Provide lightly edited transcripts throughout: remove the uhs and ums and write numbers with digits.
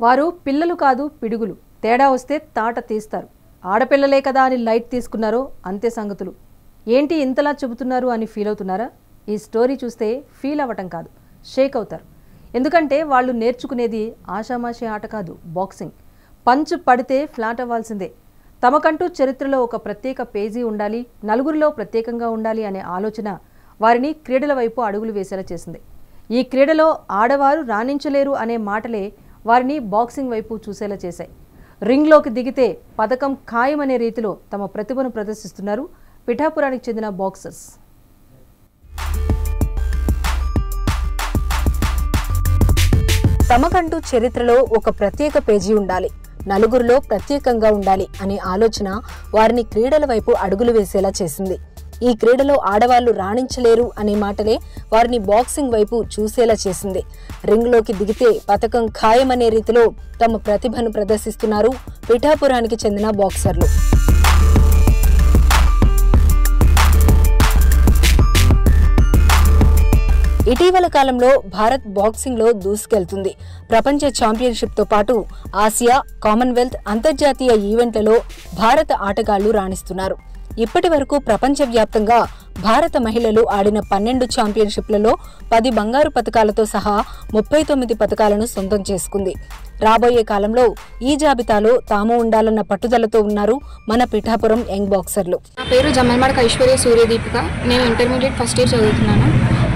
వారు పిల్లలు కాదు పిడుగులు, తేడా వస్తే తాట తీస్తారు. ఆడపిల్లలే కదా అని లైట్ తీసుకున్నారో అంతే సంగతులు. ఏంటి ఇంతలా చెబుతున్నారు అని ఫీల్ అవుతున్నారా? ఈ స్టోరీ చూస్తే ఫీల్ అవ్వటం కాదు, షేక్ అవుతారు. ఎందుకంటే వాళ్ళు నేర్చుకునేది ఆషామాషి ఆట కాదు, బాక్సింగ్. పంచ్ పడితే ఫ్లాట్ అవ్వాల్సిందే. తమకంటూ చరిత్రలో ఒక ప్రత్యేక పేజీ ఉండాలి, నలుగురిలో ప్రత్యేకంగా ఉండాలి అనే ఆలోచన వారిని క్రీడల వైపు అడుగులు వేసేలా చేసింది. ఈ క్రీడలో ఆడవారు రాణించలేరు అనే మాటలే వారిని బాక్సింగ్ వైపు చూసేలా చేశాయి. రింగ్లోకి దిగితే పథకం ఖాయమనే రీతిలో తమ ప్రతిభను ప్రదర్శిస్తున్నారు పిఠాపురానికి చెందిన బాక్సర్స్. తమకంటూ చరిత్రలో ఒక ప్రత్యేక పేజీ ఉండాలి, నలుగురిలో ప్రత్యేకంగా ఉండాలి అనే ఆలోచన వారిని క్రీడల వైపు అడుగులు వేసేలా చేసింది. ఈ క్రీడలో ఆడవాళ్లు రాణించలేరు అనే మాటలే వారిని బాక్సింగ్ వైపు చూసేలా చేసింది. రింగ్లోకి దిగితే పథకం ఖాయమనే రీతిలో తమ ప్రతిభను ప్రదర్శిస్తున్నారు పిఠాపురానికి చెందిన బాక్సర్లు. ఇటీవల కాలంలో భారత్ బాక్సింగ్ లో దూసుకెళ్తుంది. ప్రపంచ ఛాంపియన్షిప్ తో పాటు ఆసియా, కామన్వెల్త్, అంతర్జాతీయ ఈవెంట్లలో భారత ఆటగాళ్లు రాణిస్తున్నారు. ఇప్పటి వరకు ప్రపంచవ్యాప్తంగా భారత మహిళలు ఆడిన 12 ఛాంపియన్షిప్లలో 10 బంగారు పతకాలతో సహా 39 పతకాలను సొంతం చేసుకుంది. రాబోయే కాలంలో ఈ జాబితాలో తాము ఉండాలన్న పట్టుదలతో ఉన్నారు మన పిఠాపురం యంగ్ బాక్సర్లు. నా పేరు జమ్మల్మడక ఐశ్వర్య సూర్యదీపిక. నేను ఇంటర్మీడియట్ ఫస్ట్ ఇయర్ చదువుతున్నాను.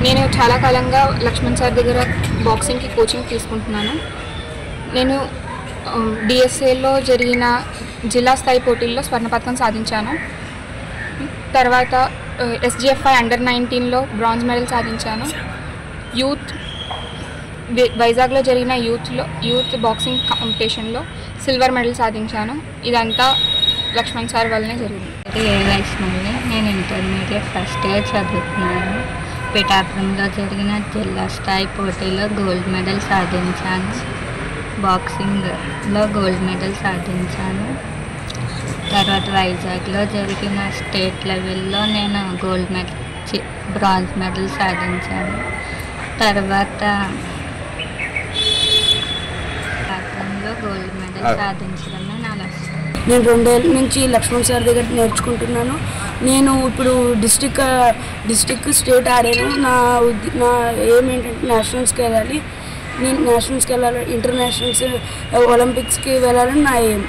నేను చాలా కాలంగా లక్ష్మణ్ సార్ దగ్గర బాక్సింగ్కి కోచింగ్ తీసుకుంటున్నాను. నేను డిఎస్ఏలో జరిగిన జిల్లా స్థాయి పోటీల్లో స్వర్ణ పథకం సాధించాను. తర్వాత SGFI అండర్ 19లో బ్రాంజ్ మెడల్ సాధించాను. యూత్ వైజాగ్లో జరిగిన యూత్ బాక్సింగ్ కాంపిటీషన్లో సిల్వర్ మెడల్ సాధించాను. ఇదంతా లక్ష్మణ్ సార్ వల్లనే జరిగింది. నేను ఇంటర్మీడియట్ ఫస్ట్ ఇయర్ చదువుతున్నాను. పిఠాపురంలో జరిగిన జిల్లా స్థాయి పోటీలో గోల్డ్ మెడల్ సాధించాను. బాక్సింగ్లో గోల్డ్ మెడల్ సాధించాను. తర్వాత వైజాగ్లో జరిగిన స్టేట్ లెవెల్లో నేను బ్రాంజ్ మెడల్ సాధించాను. తర్వాత పిఠాపురంలో గోల్డ్ మెడల్ సాధించడమే నా లక్ష్యం. నేను 2 ఏళ్ళ నుంచి లక్ష్మణ్ సార్ దగ్గర నేర్చుకుంటున్నాను. నేను ఇప్పుడు డిస్టిక్ స్టేట్ ఆడాను. నా ఏం ఏంటంటే నేషనల్స్కి వెళ్ళాలి. నేను నేషనల్స్కి వెళ్ళాలి, ఇంటర్నేషనల్స్, ఒలింపిక్స్కి వెళ్ళాలని నా ఏం.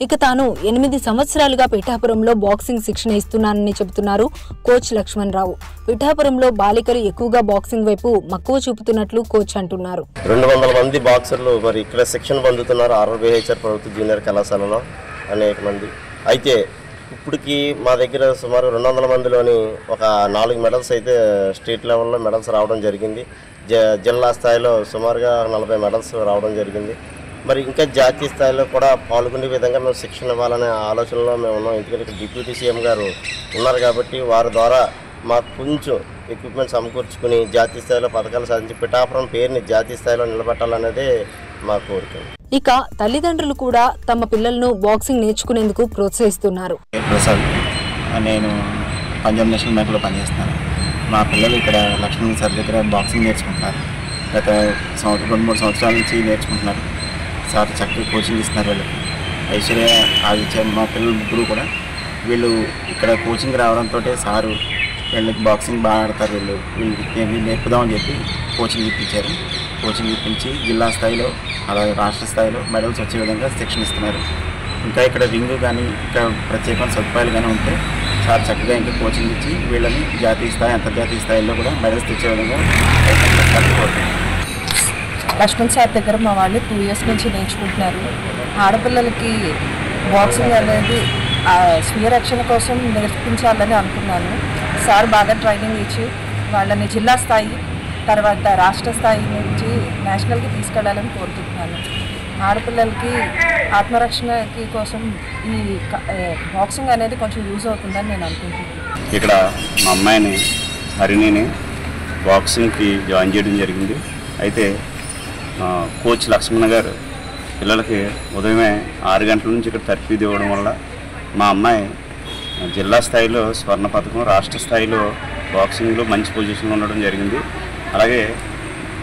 ఇక తాను 8 సంవత్సరాలుగా పిఠాపురంలో బాక్సింగ్ శిక్షణ ఇస్తున్నానని చెబుతున్నారు కోచ్ లక్ష్మణ్ రావు. పిఠాపురంలో బాలికలు ఎక్కువగా బాక్సింగ్ వైపు మక్కువ చూపుతున్నట్లు కోచ్ అంటున్నారు. 200 మంది బాక్సర్లు మరి ఇక్కడ శిక్షణ పొందుతున్నారు RRBHR ప్రభుత్వ జూనియర్ కళాశాలలో అనేక మంది. అయితే ఇప్పటికి మా దగ్గర సుమారు 200 మందిలోని ఒక 4 మెడల్స్ అయితే స్టేట్ లెవెల్లో మెడల్స్ రావడం జరిగింది. జిల్లా స్థాయిలో సుమారుగా 40 మెడల్స్ రావడం జరిగింది. మరి ఇంకా జాతీయ స్థాయిలో కూడా పాల్గొనే విధంగా మేము శిక్షణ ఇవ్వాలనే ఆలోచనలో మేము ఉన్నాం. ఎందుకంటే ఇక్కడ డిప్యూటీ సీఎం గారు ఉన్నారు కాబట్టి వారి ద్వారా మాకు కొంచెం ఎక్విప్మెంట్ సమకూర్చుకుని జాతీయ స్థాయిలో పథకాలు సాధించి పిఠాపురం పేరుని జాతీయ స్థాయిలో నిలబెట్టాలనేదే మా కోరిక. ఇక తల్లిదండ్రులు కూడా తమ పిల్లలను బాక్సింగ్ నేర్చుకునేందుకు ప్రోత్సహిస్తున్నారు. ప్రసాద్, నేను పంజాబ్ నేషనల్ బ్యాంకులో పనిచేస్తున్నాను. మా పిల్లలు ఇక్కడ లక్ష్మణ్ సార్ దగ్గర బాక్సింగ్ నేర్చుకుంటున్నారు. గత 2-3 సంవత్సరాల నుంచి నేర్చుకుంటున్నారు. సార్ చక్కగా కోచింగ్ ఇస్తున్నారు. వీళ్ళకి ఐశ్వర్య, ఆదిత్య, మా పిల్లలు ముగ్గురు కూడా వీళ్ళు ఇక్కడ కోచింగ్ రావడంతో సారు వీళ్ళకి బాక్సింగ్ బాగా ఆడతారు, వీళ్ళు నేర్పుదామని చెప్పి కోచింగ్ ఇప్పించారు. కోచింగ్ ఇప్పించి జిల్లా స్థాయిలో అలాగే రాష్ట్ర స్థాయిలో మెడల్స్ వచ్చే విధంగా శిక్షణ ఇస్తున్నారు. ఇంకా ఇక్కడ రింగ్ కానీ ఇంకా ప్రత్యేకమైన సదుపాయాలు కానీ ఉంటే సార్ చక్కగా ఇంకా కోచింగ్ ఇచ్చి వీళ్ళని జాతీయ స్థాయి, అంతర్జాతీయ స్థాయిలో కూడా మెడల్స్ తెచ్చే విధంగా కోరుతున్నాను. లక్ష్మణ్ సార్ దగ్గర మా వాళ్ళు 2 ఇయర్స్ నుంచి నేర్చుకుంటున్నారు. ఆడపిల్లలకి బాక్సింగ్ అనేది స్వీయ రక్షణ కోసం నేర్పించాలని అనుకున్నాను. సార్ బాగా ట్రైనింగ్ ఇచ్చి వాళ్ళని జిల్లా స్థాయి తర్వాత రాష్ట్ర స్థాయి నుంచి నేషనల్కి తీసుకెళ్లాలని కోరుకుంటున్నాను. ఆడపిల్లలకి ఆత్మరక్షణకి కోసం ఈ బాక్సింగ్ అనేది కొంచెం యూజ్ అవుతుందని నేను అనుకుంటున్నాను. ఇక్కడ మా అమ్మాయిని హరిణిని బాక్సింగ్కి జాయిన్ చేయడం జరిగింది. అయితే కోచ్ లక్ష్మణ్ గారు పిల్లలకి ఉదయమే 6 గంటల నుంచి ఇక్కడ తర్ఫీదు ఇవ్వడం వల్ల మా అమ్మాయి జిల్లా స్థాయిలో స్వర్ణ పథకం, రాష్ట్ర స్థాయిలో బాక్సింగ్లో మంచి పొజిషన్లో ఉండడం జరిగింది. అలాగే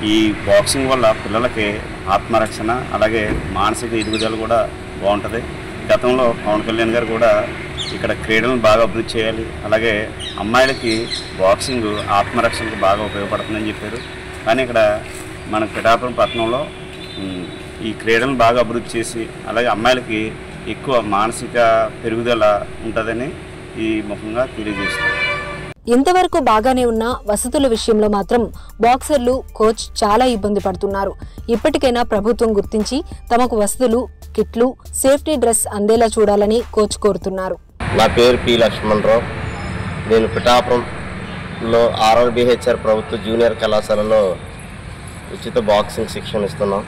ఈ బాక్సింగ్ వల్ల పిల్లలకి ఆత్మరక్షణ అలాగే మానసిక ఎదుగుదల కూడా బాగుంటుంది. గతంలో పవన్ కళ్యాణ్ గారు కూడా ఇక్కడ క్రీడలను బాగా అభివృద్ధి చేయాలి, అలాగే అమ్మాయిలకి బాక్సింగ్ ఆత్మరక్షణకు బాగా ఉపయోగపడుతుందని చెప్పారు. కానీ ఇక్కడ మన పిఠాపురం పట్టణంలో ఈ క్రీడలను బాగా అభివృద్ధి చేసి అలాగే అమ్మాయిలకి ఎక్కువ మానసిక పెరుగుదల ఉంటుందని ఈ ముఖంగా తెలియజేస్తారు. ఇంతవరకు బాగానే ఉన్న వసతుల విషయంలో మాత్రం బాక్సర్లు, కోచ్ చాలా ఇబ్బంది పడుతున్నారు. ఇప్పటికైనా ప్రభుత్వం గుర్తించి తమకు వసతులు, కిట్లు, సేఫ్టీ డ్రెస్ అందేలా చూడాలని కోచ్ కోరుతున్నారు. నా పేరు పి లక్ష్మణరావు. నేను పిఠాపురంలో RRBHR ప్రభుత్వ జూనియర్ కళాశాలలో ఉచిత బాక్సింగ్ శిక్షణ ఇస్తున్నాం.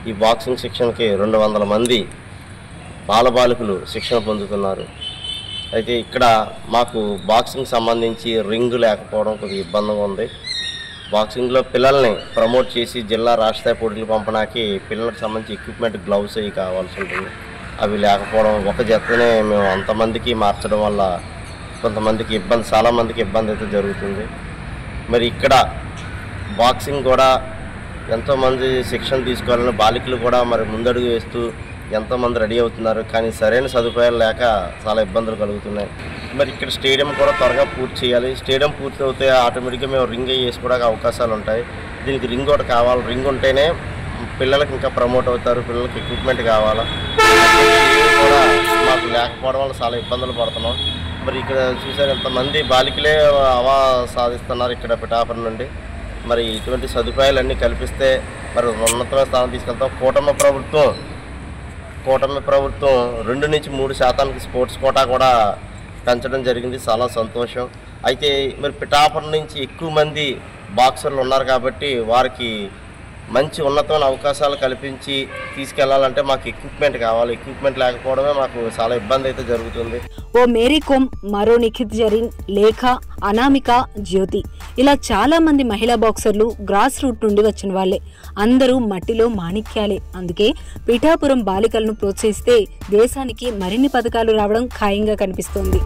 ఈ బాక్సింగ్ శిక్షణకి 200 మంది బాలబాలికలు శిక్షణ పొందుతున్నారు. అయితే ఇక్కడ మాకు బాక్సింగ్ సంబంధించి రింగు లేకపోవడం కొద్దిగా ఇబ్బందిగా ఉంది. బాక్సింగ్లో పిల్లల్ని ప్రమోట్ చేసి జిల్లా రాష్ట్ర పోటీలు పంపడానికి పిల్లలకు సంబంధించి ఎక్విప్మెంట్, గ్లౌస్ అవి కావాల్సి ఉంటుంది. అవి లేకపోవడం, ఒక జతనే మేము అంతమందికి మార్చడం వల్ల కొంతమందికి ఇబ్బంది, చాలామందికి ఇబ్బంది అయితే జరుగుతుంది. మరి ఇక్కడ బాక్సింగ్ కూడా ఎంతోమంది శిక్షణ తీసుకోవాలని బాలికలు కూడా మరి ముందడుగు వేస్తూ ఎంతోమంది రెడీ అవుతున్నారు. కానీ సరైన సదుపాయాలు లేక చాలా ఇబ్బందులు కలుగుతున్నాయి. మరి ఇక్కడ స్టేడియం కూడా త్వరగా పూర్తి చేయాలి. స్టేడియం పూర్తి అవుతే ఆటోమేటిక్గా మేము రింగ్ వేసుకోవడానికి అవకాశాలు ఉంటాయి. దీనికి రింగ్ ఒకటి కావాలి. రింగ్ ఉంటేనే పిల్లలకి ఇంకా ప్రమోట్ అవుతారు. పిల్లలకి ఎక్విప్మెంట్ కావాలా, కూడా మాకు లేకపోవడం వల్ల చాలా ఇబ్బందులు పడుతున్నాం. మరి ఇక్కడ చూసారు ఎంతమంది బాలికలే అవా సాధిస్తున్నారు ఇక్కడ పిఠాపురం నుండి. మరి ఇటువంటి సదుపాయాలన్నీ కల్పిస్తే మరి ఉన్నతమైన స్థానం తీసుకెళ్తాం. కూటమి ప్రభుత్వం 2 నుంచి 3% స్పోర్ట్స్ కోటా కూడా పెంచడం జరిగింది. చాలా సంతోషం. అయితే మరి పిఠాపురం నుంచి ఎక్కువ మంది బాక్సర్లు ఉన్నారు కాబట్టి వారికి మంచి ఉన్నతమైన అవకాశాలు కల్పించి తీసుకెళ్లాలంటే మాకు ఎక్విప్మెంట్ కావాలి. ఎక్విప్మెంట్ లేకపోవడమే మాకు చాలా ఇబ్బంది అయితే జరుగుతుంది. ఓ మేరీ కోమ్, మరో నిఖిత్ జరీన్, లేఖ, అనామిక, జ్యోతి ఇలా చాలా మంది మహిళా బాక్సర్లు గ్రాస్ రూట్ నుండి వచ్చిన వాళ్లే. అందరూ మట్టిలో మాణిక్యాలే. అందుకే పిఠాపురం బాలికలను ప్రోత్సహిస్తే దేశానికి మరిన్ని పథకాలు రావడం ఖాయంగా కనిపిస్తోంది.